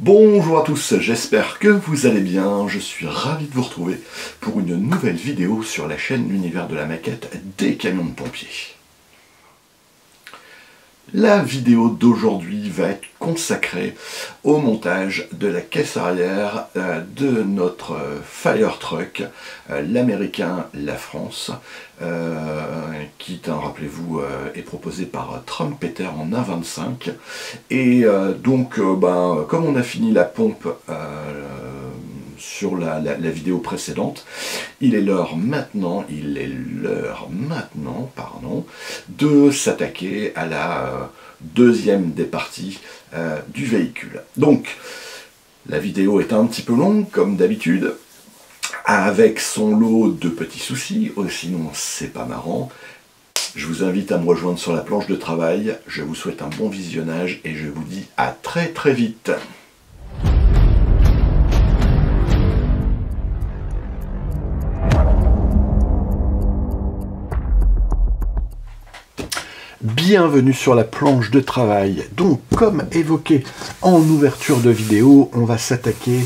Bonjour à tous, j'espère que vous allez bien, je suis ravi de vous retrouver pour une nouvelle vidéo sur la chaîne L'Univers de la maquette des camions de pompiers. La vidéo d'aujourd'hui va être consacrée au montage de la caisse arrière de notre fire truck, l'américain La France, qui, rappelez-vous, est proposé par Trumpeter en 1.25. Et comme on a fini la pompe sur la vidéo précédente, il est l'heure maintenant, de s'attaquer à la deuxième des parties du véhicule. Donc, la vidéo est un petit peu longue, comme d'habitude, avec son lot de petits soucis, sinon c'est pas marrant. Je vous invite à me rejoindre sur la planche de travail, je vous souhaite un bon visionnage et je vous dis à très très vite. Bienvenue sur la planche de travail. Donc, comme évoqué en ouverture de vidéo, on va s'attaquer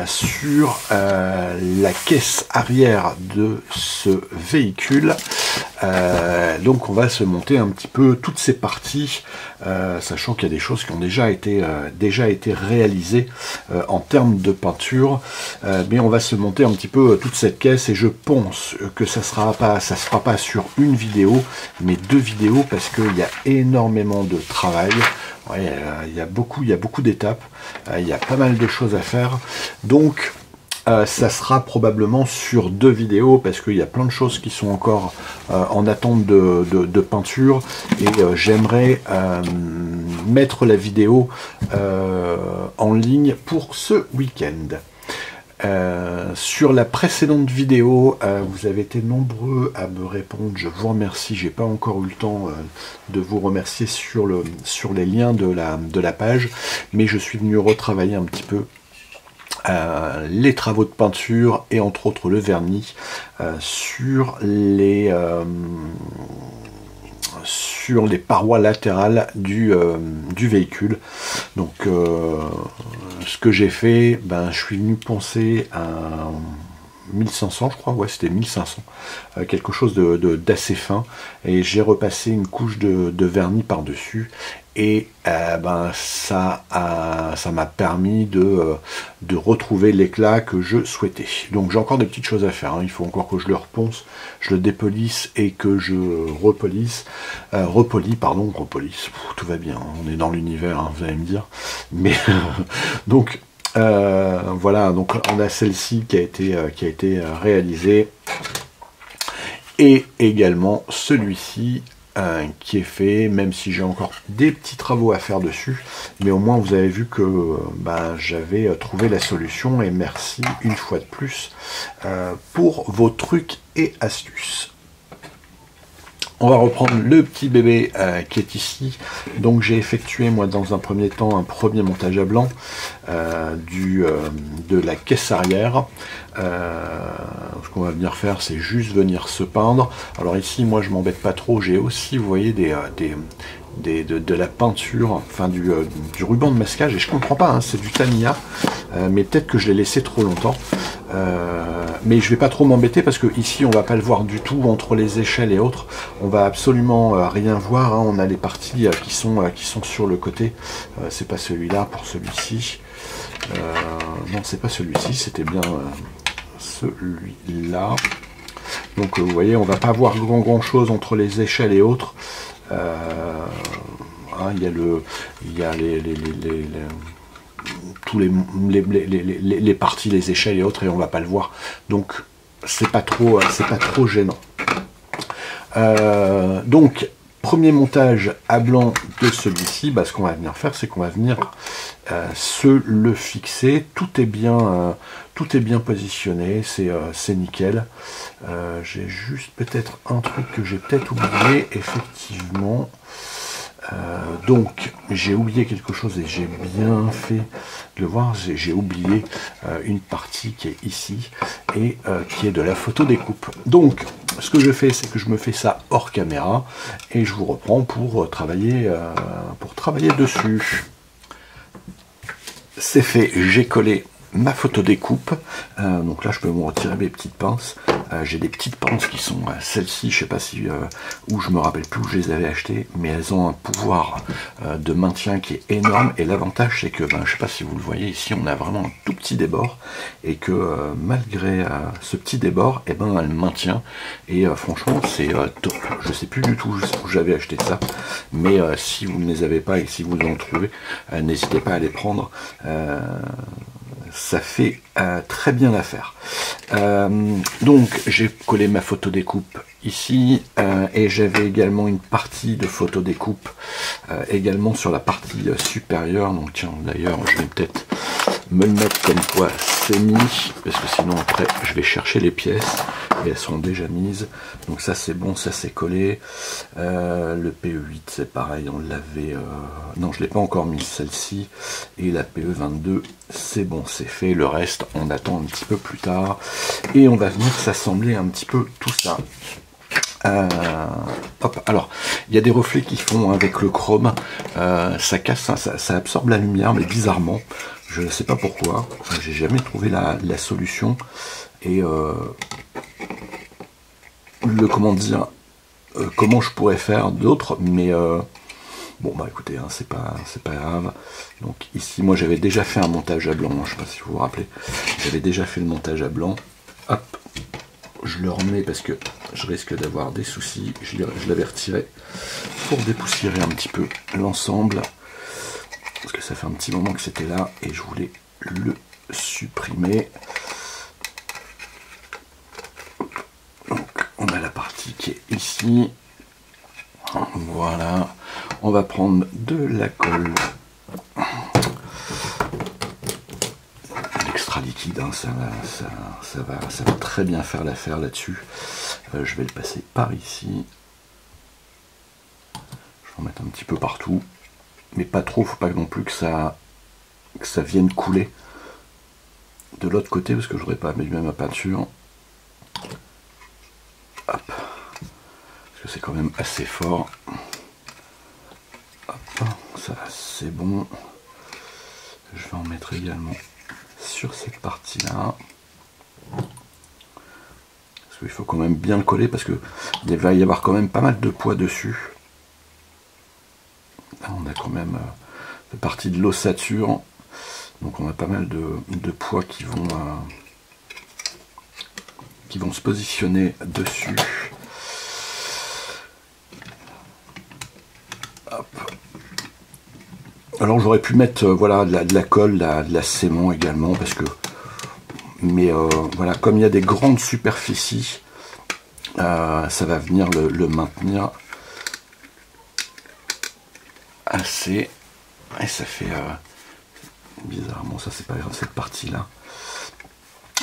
sur la caisse arrière de ce véhicule. Donc on va se monter un petit peu toutes ces parties, sachant qu'il y a des choses qui ont déjà été réalisées en termes de peinture, mais on va se monter un petit peu toute cette caisse et je pense que ça sera pas sur une vidéo, mais deux vidéos parce qu'il y a énormément de travail. Ouais, il y a beaucoup d'étapes, il y a pas mal de choses à faire, donc ça sera probablement sur deux vidéos parce qu'il y a plein de choses qui sont encore en attente de peinture et j'aimerais mettre la vidéo en ligne pour ce week-end. Sur la précédente vidéo, vous avez été nombreux à me répondre, je vous remercie, j'ai pas encore eu le temps de vous remercier sur les liens de la page, mais je suis venu retravailler un petit peu les travaux de peinture et entre autres le vernis sur les parois latérales du véhicule. Donc ce que j'ai fait, je suis venu poncer un 1500, je crois, ouais, c'était 1500, quelque chose d'assez fin, et j'ai repassé une couche de vernis par-dessus, et ça m'a permis de retrouver l'éclat que je souhaitais. Donc j'ai encore des petites choses à faire, hein. Il faut encore que je le reponce, je le dépolisse et que je repolisse, tout va bien, on est dans l'univers, hein, vous allez me dire, mais donc voilà, donc on a celle-ci qui a été réalisée et également celui-ci qui est fait, même si j'ai encore des petits travaux à faire dessus, mais au moins vous avez vu que j'avais trouvé la solution et merci une fois de plus pour vos trucs et astuces. On va reprendre le petit bébé qui est ici. Donc j'ai effectué moi dans un premier temps un premier montage à blanc de la caisse arrière. Ce qu'on va venir faire, c'est juste venir se peindre. Alors ici moi je m'embête pas trop, j'ai aussi, vous voyez, de la peinture, enfin du ruban de masquage, et je comprends pas, hein, c'est du Tamiya, mais peut-être que je l'ai laissé trop longtemps. Mais je vais pas trop m'embêter parce que ici on va pas le voir du tout entre les échelles et autres, on va absolument rien voir, hein. On a les parties qui sont sur le côté, c'est pas celui-là pour celui-ci, non c'est pas celui-ci, c'était bien celui-là. Donc vous voyez, on va pas voir grand chose entre les échelles et autres. Il y a tous les parties, les échelles et autres, et on va pas le voir, donc c'est pas trop gênant. Donc premier montage à blanc de celui-ci, ce qu'on va venir faire, c'est qu'on va venir se le fixer. Tout est bien positionné, c'est nickel. J'ai juste peut-être un truc que j'ai peut-être oublié, effectivement. Donc j'ai oublié quelque chose et j'ai bien fait de le voir, j'ai oublié une partie qui est ici et qui est de la photo découpe. Donc ce que je fais, c'est que je me fais ça hors caméra et je vous reprends pour travailler dessus. c'est fait, j'ai collé ma photo découpe. Donc là je peux me retirer mes petites pinces. J'ai des petites pinces qui sont celles-ci, je sais pas si où je me rappelle plus où je les avais achetées, mais elles ont un pouvoir de maintien qui est énorme, et l'avantage c'est que je sais pas si vous le voyez ici, on a vraiment un tout petit débord, et que malgré ce petit débord, et elle maintient, et franchement c'est top. Je sais plus du tout où j'avais acheté ça, mais si vous ne les avez pas et si vous en trouvez, n'hésitez pas à les prendre. Ça fait très bien l'affaire. Donc j'ai collé ma photo découpe ici, et j'avais également une partie de photo découpe également sur la partie supérieure. Donc tiens, d'ailleurs je vais peut-être me le mettre comme quoi c'est mis, parce que sinon après je vais chercher les pièces et elles sont déjà mises. Donc ça c'est bon, ça c'est collé. Le PE8 c'est pareil, on l'avait non, je l'ai pas encore mis, celle-ci, et la PE22 c'est bon, c'est fait. Le reste on attend un petit peu plus tard, et on va venir s'assembler un petit peu tout ça. Hop, alors il y a des reflets qui font avec le chrome, ça casse, ça absorbe la lumière, mais bizarrement je ne sais pas pourquoi, j'ai jamais trouvé la solution, et comment dire, comment je pourrais faire d'autres, mais bon écoutez, hein, c'est pas grave. Donc ici moi j'avais déjà fait un montage à blanc, hein, je sais pas si vous vous rappelez, j'avais déjà fait le montage à blanc. Hop, je le remets parce que je risque d'avoir des soucis. Je l'avais retiré pour dépoussiérer un petit peu l'ensemble, parce que ça fait un petit moment que c'était là et je voulais le supprimer. Donc on a la partie qui est ici. Voilà, on va prendre de la colle, l'extra liquide, hein, ça va très bien faire l'affaire là-dessus. Je vais le passer par ici. Je vais en mettre un petit peu partout, mais pas trop, faut pas non plus que ça vienne couler de l'autre côté, parce que je n'aurais pas mis ma peinture. Hop, parce que c'est quand même assez fort. Hop, ça c'est bon. Je vais en mettre également sur cette partie là, parce qu'il faut quand même bien le coller, parce que il va y avoir quand même pas mal de poids dessus. Là, on a quand même fait partie de l'ossature, donc on a pas mal de poids qui vont se positionner dessus. Hop. Alors j'aurais pu mettre voilà, de la colle, de la ciment également, parce que, mais voilà, comme il y a des grandes superficies, ça va venir le maintenir assez, et ça fait bizarrement, ça c'est pas grave, cette partie là.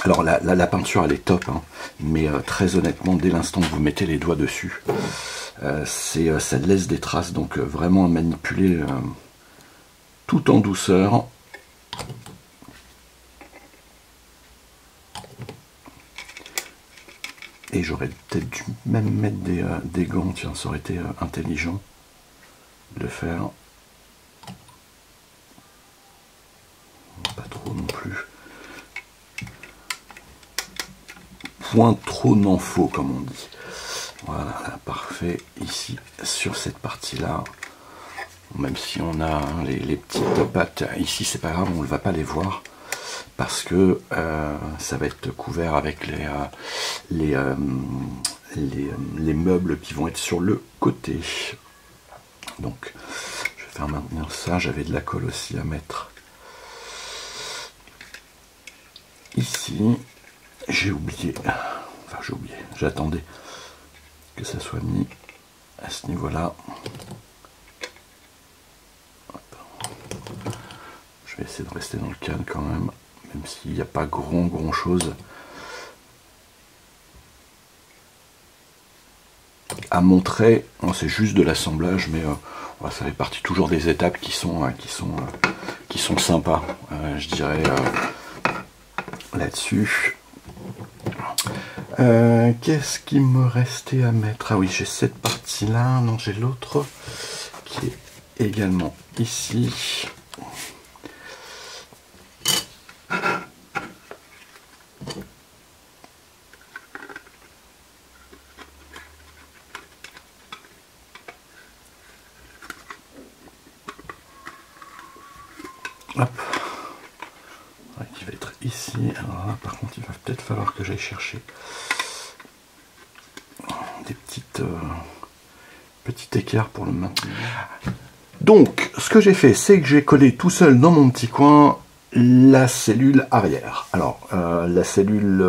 Alors la peinture elle est top, hein, mais très honnêtement, dès l'instant que vous mettez les doigts dessus, ça laisse des traces, donc vraiment à manipuler tout en douceur. Et j'aurais peut-être dû même mettre des gants, tiens, ça aurait été intelligent de le faire. Pas trop non plus. Point trop n'en faut, comme on dit. Voilà, là, parfait. Ici, sur cette partie-là, même si on a les petites pattes, ici c'est pas grave, on ne va pas les voir, parce que ça va être couvert avec les meubles qui vont être sur le côté. Donc, je vais faire maintenir ça. J'avais de la colle aussi à mettre ici. J'ai oublié, enfin j'ai oublié, j'attendais que ça soit mis à ce niveau-là. Je vais essayer de rester dans le cadre quand même s'il n'y a pas grand chose à montrer. C'est juste de l'assemblage, mais ouais, ça fait partie toujours des étapes qui sont sympas, je dirais, là-dessus. Qu'est-ce qui me restait à mettre? Ah oui, j'ai cette partie là, non, j'ai l'autre qui est également ici. hop, qui va être ici. Alors là, par contre, il va peut-être falloir que j'aille chercher des petits écarts pour le maintenir. Donc, ce que j'ai fait, c'est que j'ai collé tout seul dans mon petit coin la cellule arrière. Alors, la cellule,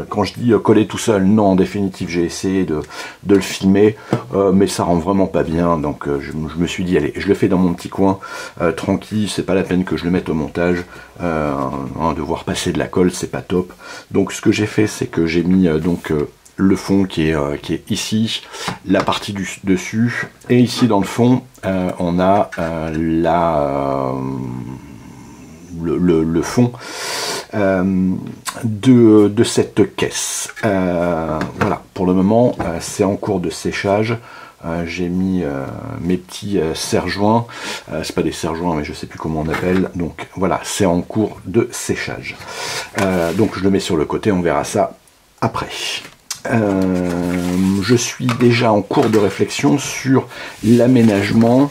quand je dis coller tout seul, non, en définitive, j'ai essayé de le filmer, mais ça rend vraiment pas bien, donc je me suis dit, allez, je le fais dans mon petit coin, tranquille, c'est pas la peine que je le mette au montage, devoir passer de la colle, c'est pas top. Donc, ce que j'ai fait, c'est que j'ai mis, le fond qui est ici, la partie du dessus, et ici dans le fond, on a le fond de cette caisse. Voilà, pour le moment, c'est en cours de séchage. J'ai mis mes petits serre-joints, c'est pas des serre-joints mais je sais plus comment on appelle, donc voilà, c'est en cours de séchage. Donc je le mets sur le côté, on verra ça après. Je suis déjà en cours de réflexion sur l'aménagement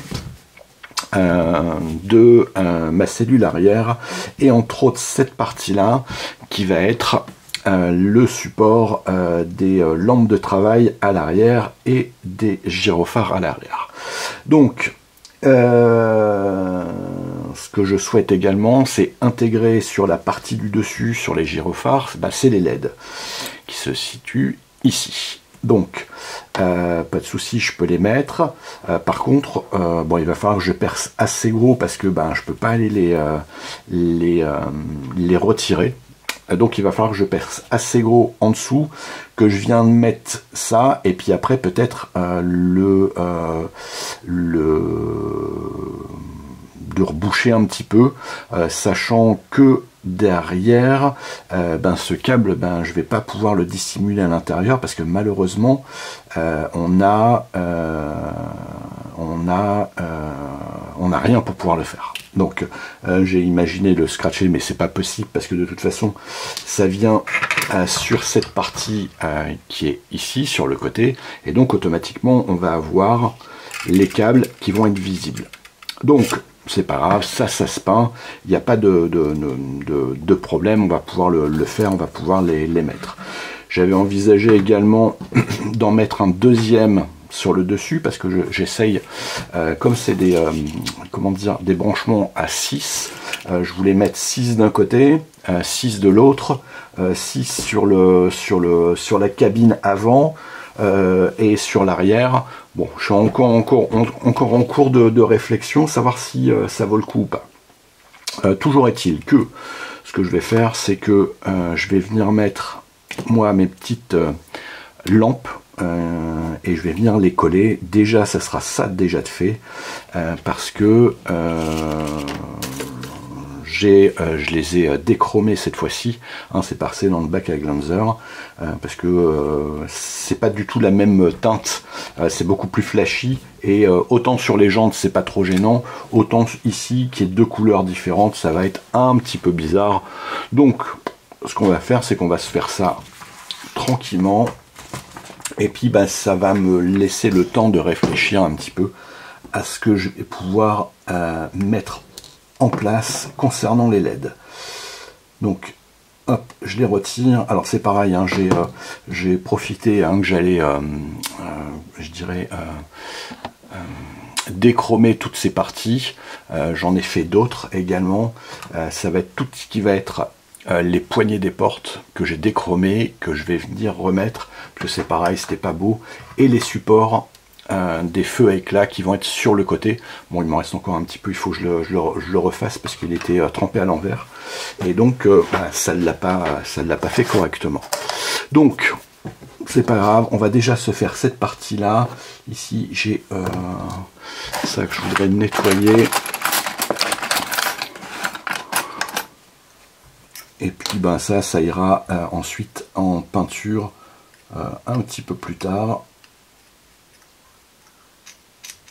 de ma cellule arrière, et entre autres cette partie là qui va être le support des lampes de travail à l'arrière et des gyrophares à l'arrière. Donc ce que je souhaite également, c'est intégrer sur la partie du dessus, sur les gyrophares, c'est les LED qui se situent ici. Donc, pas de souci, je peux les mettre. Par contre, bon, il va falloir que je perce assez gros parce que je peux pas aller les retirer. Donc, il va falloir que je perce assez gros en dessous, que je viens de mettre ça, et puis après peut-être de reboucher un petit peu, sachant que derrière, ce câble, je vais pas pouvoir le dissimuler à l'intérieur parce que malheureusement, on a rien pour pouvoir le faire. Donc, j'ai imaginé le scratcher, mais c'est pas possible parce que de toute façon, ça vient sur cette partie qui est ici, sur le côté, et donc automatiquement, on va avoir les câbles qui vont être visibles. Donc, c'est pas grave, ça se peint, il n'y a pas de problème, on va pouvoir le faire, on va pouvoir les mettre. J'avais envisagé également d'en mettre un deuxième sur le dessus, parce que j'essaye, comme c'est des branchements à 6, je voulais mettre 6 d'un côté, 6 de l'autre, 6 sur la cabine avant, et sur l'arrière. Bon, je suis encore en cours de réflexion, savoir si ça vaut le coup ou pas. Toujours est-il que ce que je vais faire, c'est que je vais venir mettre, moi, mes petites lampes, et je vais venir les coller. Déjà, ça sera ça déjà de fait, parce que je les ai déchromés cette fois-ci, c'est passé dans le bac à glanzer, parce que c'est pas du tout la même teinte, c'est beaucoup plus flashy, et autant sur les jantes c'est pas trop gênant, autant ici qui est deux couleurs différentes, ça va être un petit peu bizarre. Donc ce qu'on va faire, c'est qu'on va se faire ça tranquillement, et puis ça va me laisser le temps de réfléchir un petit peu à ce que je vais pouvoir mettre en place concernant les LED. Donc hop, je les retire. Alors c'est pareil, j'ai profité que j'allais je dirais déchromer toutes ces parties. J'en ai fait d'autres également. Ça va être tout ce qui va être les poignées des portes que j'ai déchromées, que je vais venir remettre, parce que c'est pareil, c'était pas beau, et les supports des feux à éclat qui vont être sur le côté. Bon, il m'en reste encore un petit peu, il faut que je le refasse parce qu'il était trempé à l'envers, et donc ça ne l'a pas fait correctement. Donc c'est pas grave, on va déjà se faire cette partie là. Ici j'ai ça que je voudrais nettoyer, et puis ça ira ensuite en peinture un petit peu plus tard.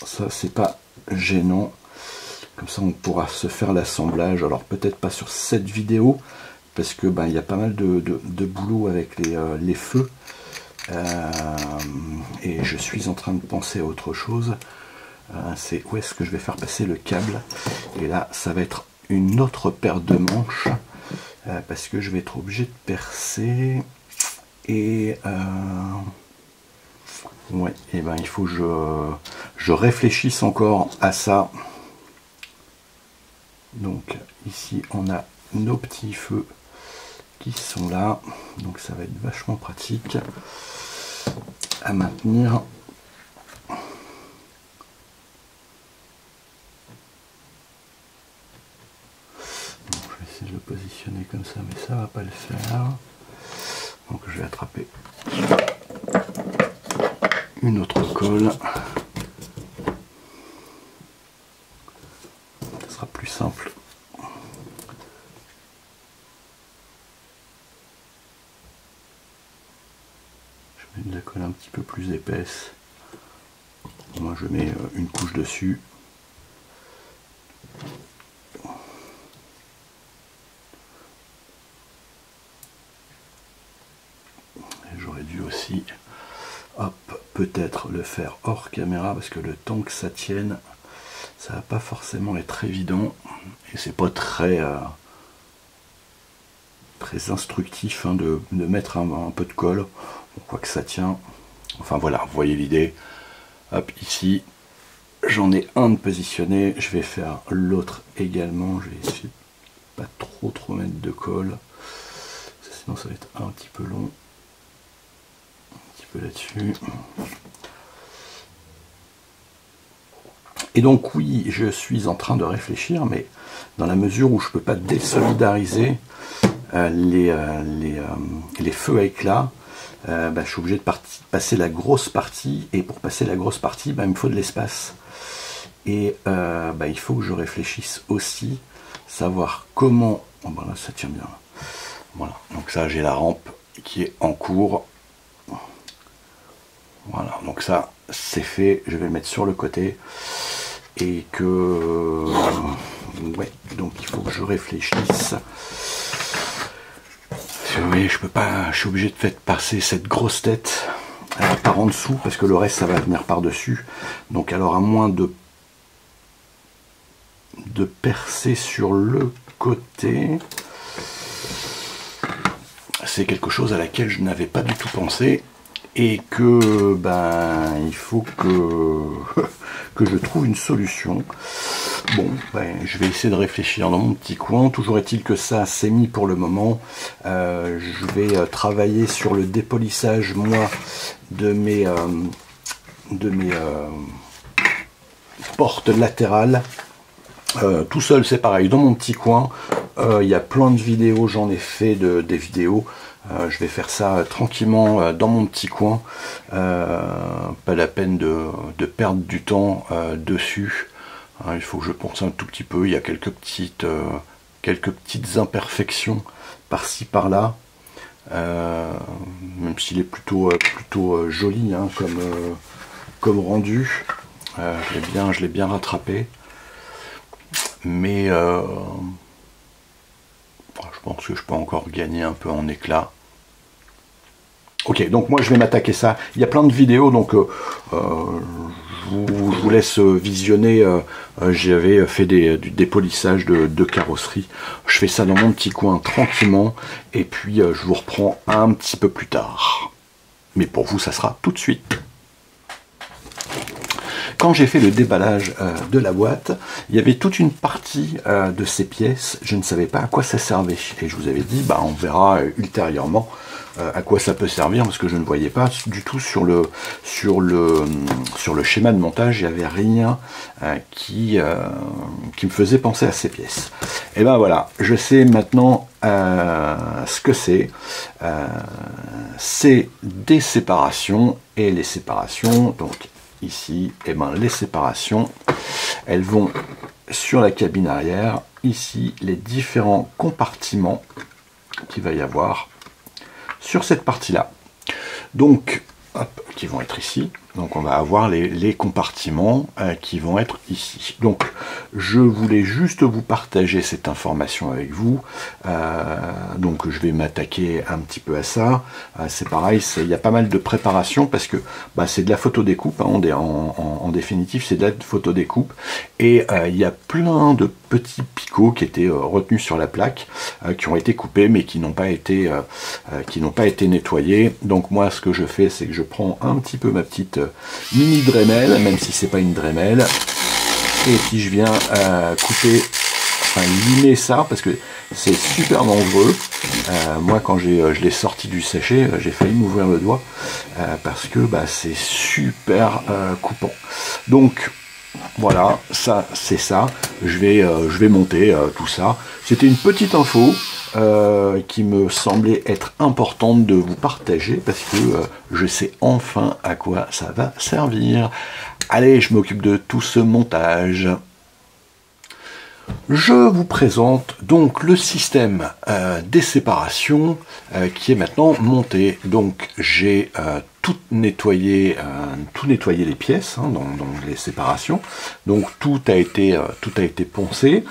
Ça c'est pas gênant, comme ça on pourra se faire l'assemblage. Alors peut-être pas sur cette vidéo parce que il y a pas mal de boulot avec les feux, et je suis en train de penser à autre chose. C'est où est-ce que je vais faire passer le câble, et là ça va être une autre paire de manches parce que je vais être obligé de percer et ouais, et ben il faut que je réfléchisse encore à ça. Donc ici on a nos petits feux qui sont là, donc ça va être vachement pratique à maintenir. Donc, je vais essayer de le positionner comme ça, mais ça va pas le faire. Donc je vais attraper une autre colle. Ça sera plus simple. Je mets de la colle un petit peu plus épaisse. Moi je mets une couche dessus. J'aurais dû aussi, hop, peut-être le faire hors caméra parce que le temps que ça tienne, ça va pas forcément être évident et c'est pas très très instructif hein, de mettre un peu de colle. On voit que ça tient. Enfin voilà, vous voyez l'idée. Hop, ici, j'en ai un de positionné. Je vais faire l'autre également. Je vais essayer de pas trop mettre de colle. Sinon ça va être un petit peu long. Là-dessus. Et donc oui, je suis en train de réfléchir, mais dans la mesure où je peux pas désolidariser les feux à éclat, je suis obligé de passer la grosse partie, et pour passer la grosse partie, il me faut de l'espace. Et il faut que je réfléchisse aussi, savoir comment... Oh, ben là, ça tient bien. Voilà, donc ça, j'ai la rampe qui est en cours. Voilà, donc ça c'est fait, je vais le mettre sur le côté et que ouais, donc il faut que je réfléchisse. Oui, je peux pas, je suis obligé de faire passer cette grosse tête par en dessous parce que le reste ça va venir par dessus. Donc alors à moins de percer sur le côté, c'est quelque chose à laquelle je n'avais pas du tout pensé. Et que il faut que je trouve une solution. Bon, je vais essayer de réfléchir dans mon petit coin. Toujours est-il que ça c'est mis pour le moment. Je vais travailler sur le dépolissage moi de mes portes latérales. Tout seul c'est pareil, dans mon petit coin. Il y a plein de vidéos, j'en ai fait des vidéos. Je vais faire ça tranquillement dans mon petit coin. Pas la peine de perdre du temps dessus. Il faut que je pense un tout petit peu. Il y a quelques petites imperfections par-ci par-là. Même s'il est plutôt joli hein, comme rendu. Je l'ai bien rattrapé. Mais je pense que je peux encore gagner un peu en éclat. Ok, donc moi je vais m'attaquer ça. Il y a plein de vidéos, donc je vous laisse visionner. J'avais fait du dépolissage de carrosserie. Je fais ça dans mon petit coin tranquillement. Et puis je vous reprends un petit peu plus tard. Mais pour vous, ça sera tout de suite. Quand j'ai fait le déballage de la boîte, il y avait toute une partie de ces pièces, je ne savais pas à quoi ça servait. Et je vous avais dit, on verra ultérieurement à quoi ça peut servir, parce que je ne voyais pas du tout sur le schéma de montage, il n'y avait rien qui me faisait penser à ces pièces. Et ben voilà, je sais maintenant ce que c'est. C'est des séparations, et les séparations, donc ici, les séparations, elles vont sur la cabine arrière. Ici, les différents compartiments qu'il va y avoir sur cette partie-là. Donc, hop, qui vont être ici. Donc on va avoir les compartiments qui vont être ici. Donc je voulais juste vous partager cette information avec vous. Donc je vais m'attaquer un petit peu à ça. C'est pareil, il y a pas mal de préparation parce que c'est de la photo découpe, hein, en définitive c'est de la photo découpe. Et il y a plein de petits picots qui étaient retenus sur la plaque, qui ont été coupés mais qui n'ont pas été nettoyés. Donc moi ce que je fais, c'est que je prends un petit peu ma petite mini Dremel, même si c'est pas une Dremel, et puis je viens couper, enfin limer ça parce que c'est super dangereux. Moi quand je l'ai sorti du sachet, j'ai failli m'ouvrir le doigt parce que c'est super coupant. Donc voilà, ça c'est ça. Je vais monter tout ça. C'était une petite info qui me semblait être importante de vous partager parce que je sais enfin à quoi ça va servir. Allez, je m'occupe de tout ce montage. Je vous présente donc le système des séparations qui est maintenant monté. Donc j'ai tout nettoyé les pièces dans les séparations. Donc tout a été poncé,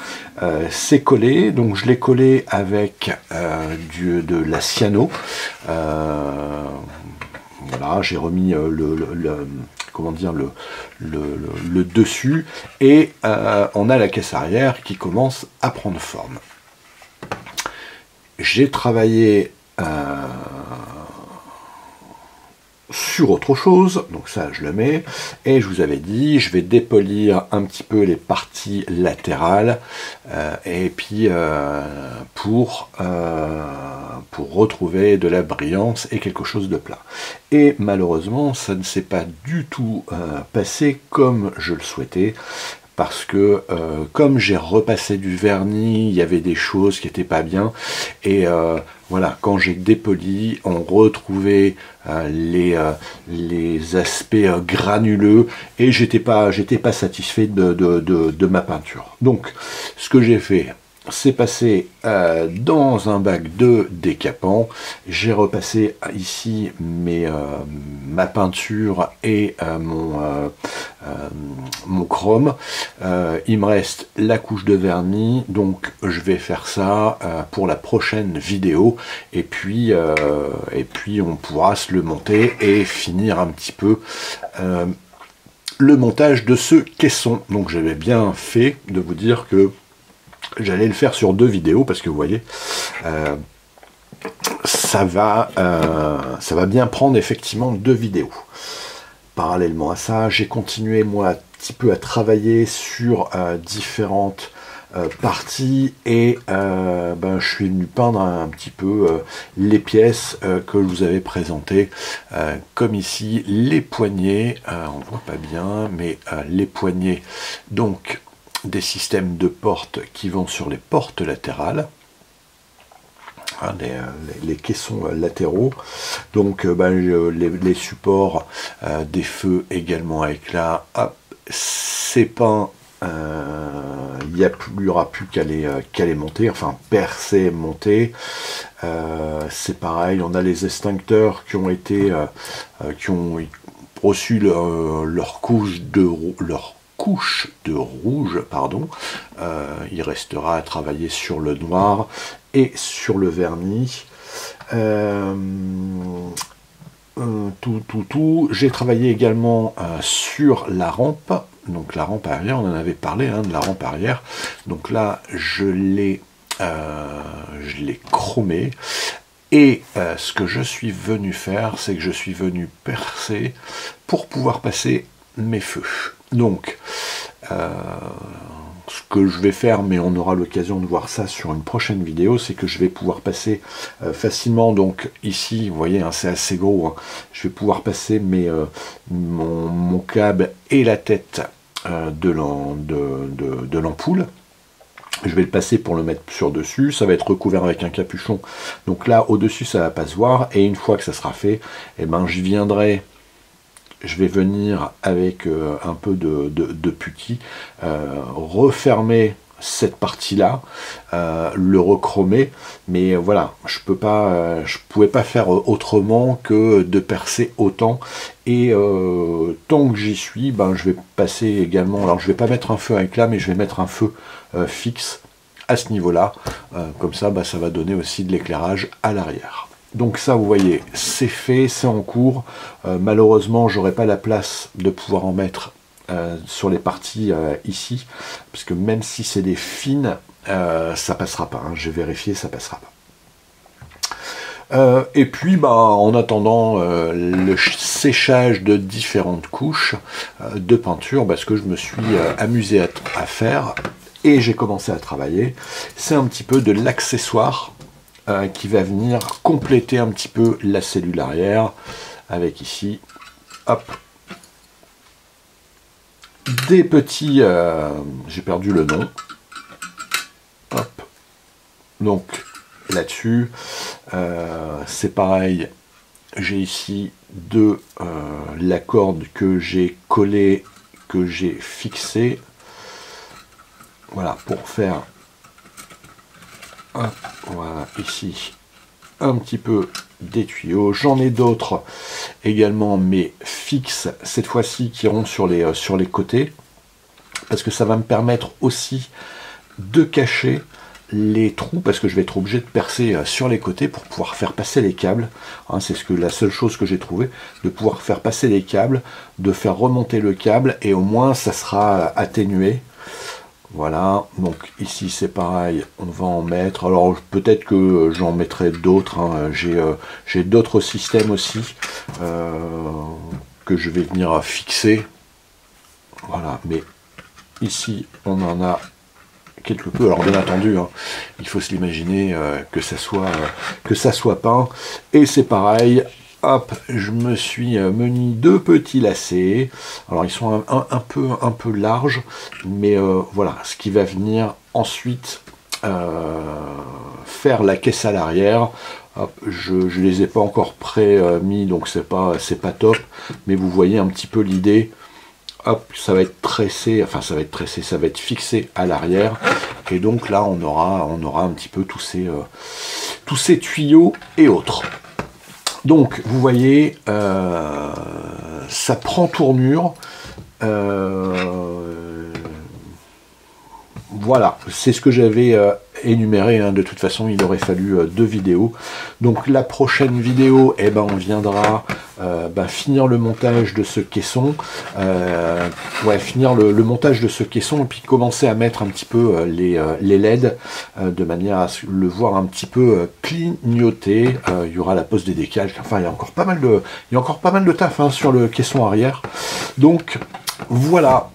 c'est collé. Donc je l'ai collé avec de la cyano. Voilà, j'ai remis le dessus et on a la caisse arrière qui commence à prendre forme. J'ai travaillé sur autre chose, donc ça je le mets, et je vous avais dit je vais dépolir un petit peu les parties latérales et puis pour retrouver de la brillance et quelque chose de plat. Et malheureusement ça ne s'est pas du tout passé comme je le souhaitais, parce que comme j'ai repassé du vernis, il y avait des choses qui n'étaient pas bien, et voilà, quand j'ai dépoli, on retrouvait les aspects granuleux, et j'étais pas satisfait de ma peinture. Donc, ce que j'ai fait, c'est passé dans un bac de décapant. J'ai repassé ici ma peinture et mon chrome. Il me reste la couche de vernis, donc je vais faire ça pour la prochaine vidéo, et puis on pourra se le monter et finir un petit peu le montage de ce caisson. Donc j'avais bien fait de vous dire que j'allais le faire sur 2 vidéos, parce que vous voyez, ça va bien prendre effectivement 2 vidéos. Parallèlement à ça, j'ai continué moi un petit peu à travailler sur différentes parties, et je suis venu peindre un petit peu les pièces que je vous avais présentées, comme ici les poignées, on voit pas bien, mais les poignées, donc des systèmes de portes qui vont sur les portes latérales, les caissons latéraux, donc les supports des feux également à éclat, c'est peint, il n'y aura plus qu'à les monter, enfin percer, monter. C'est pareil, on a les extincteurs qui ont reçu leur couche de rouge, pardon. Il restera à travailler sur le noir et sur le vernis. J'ai travaillé également sur la rampe, donc la rampe arrière, on en avait parlé de la rampe arrière. Donc là, je l'ai chromé. Et ce que je suis venu faire, c'est que je suis venu percer pour pouvoir passer mes feux. Donc, ce que je vais faire, mais on aura l'occasion de voir ça sur une prochaine vidéo, c'est que je vais pouvoir passer facilement, donc ici, vous voyez, c'est assez gros, je vais pouvoir passer mon câble et la tête de l'ampoule. Je vais le passer pour le mettre sur dessus, ça va être recouvert avec un capuchon, donc là, au-dessus, ça ne va pas se voir, et une fois que ça sera fait, je vais venir avec un peu de putty, refermer cette partie-là, le rechromer, mais voilà, je pouvais pas faire autrement que de percer autant, et tant que j'y suis, ben, je vais passer également, alors je vais pas mettre un feu avec là, mais je vais mettre un feu fixe à ce niveau-là, comme ça, ben, ça va donner aussi de l'éclairage à l'arrière. Donc ça, vous voyez, c'est fait, c'est en cours. Malheureusement, j'aurai pas la place de pouvoir en mettre sur les parties ici, parce que même si c'est des fines, ça passera pas, hein. J'ai vérifié, ça passera pas. Et puis, bah, en attendant le séchage de différentes couches de peinture, parce que je me suis amusé à faire, et j'ai commencé à travailler, c'est un petit peu de l'accessoire qui va venir compléter un petit peu la cellule arrière, avec ici, hop, des petits, j'ai perdu le nom, hop, donc là-dessus, c'est pareil, j'ai ici la corde que j'ai collée, que j'ai fixée, voilà, pour faire, hop, voilà, ici, un petit peu des tuyaux. J'en ai d'autres également, mais fixes, cette fois-ci, qui iront sur les côtés, parce que ça va me permettre aussi de cacher les trous, parce que je vais être obligé de percer sur les côtés pour pouvoir faire passer les câbles, hein, c'est la seule chose que j'ai trouvé, de pouvoir faire passer les câbles, de faire remonter le câble, et au moins ça sera atténué. Voilà, donc ici c'est pareil, on va en mettre, alors peut-être que j'en mettrai d'autres, hein. J'ai d'autres systèmes aussi que je vais venir fixer, voilà, mais ici on en a quelque peu, alors bien entendu, hein, il faut se l'imaginer que ça soit peint, et c'est pareil. Hop, je me suis muni 2 petits lacets. Alors ils sont un peu larges, mais voilà, ce qui va venir ensuite faire la caisse à l'arrière. Je les ai pas encore pré-mis, donc c'est pas top, mais vous voyez un petit peu l'idée. Hop, ça va être tressé, enfin ça va être fixé à l'arrière, et donc là on aura un petit peu tous ces tuyaux et autres. Donc, vous voyez, ça prend tournure. Voilà, c'est ce que j'avais énuméré, hein. De toute façon, il aurait fallu 2 vidéos. Donc, la prochaine vidéo, eh ben, on viendra finir le montage de ce caisson. Finir le montage de ce caisson, et puis commencer à mettre un petit peu les LED, de manière à le voir un petit peu clignoter. Il y aura la pose des décals. Enfin, il y a encore pas mal de taf, hein, sur le caisson arrière. Donc, voilà.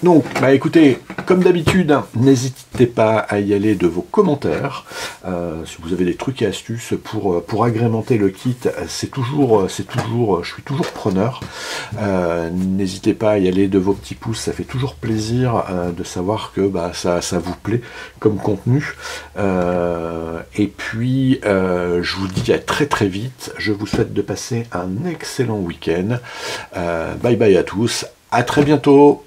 Donc, bah écoutez, comme d'habitude, n'hésitez pas à y aller de vos commentaires. Si vous avez des trucs et astuces pour agrémenter le kit, je suis toujours preneur. N'hésitez pas à y aller de vos petits pouces, ça fait toujours plaisir de savoir que ça vous plaît comme contenu. Et puis, je vous dis à très très vite. Je vous souhaite de passer un excellent week-end. Bye bye à tous, à très bientôt.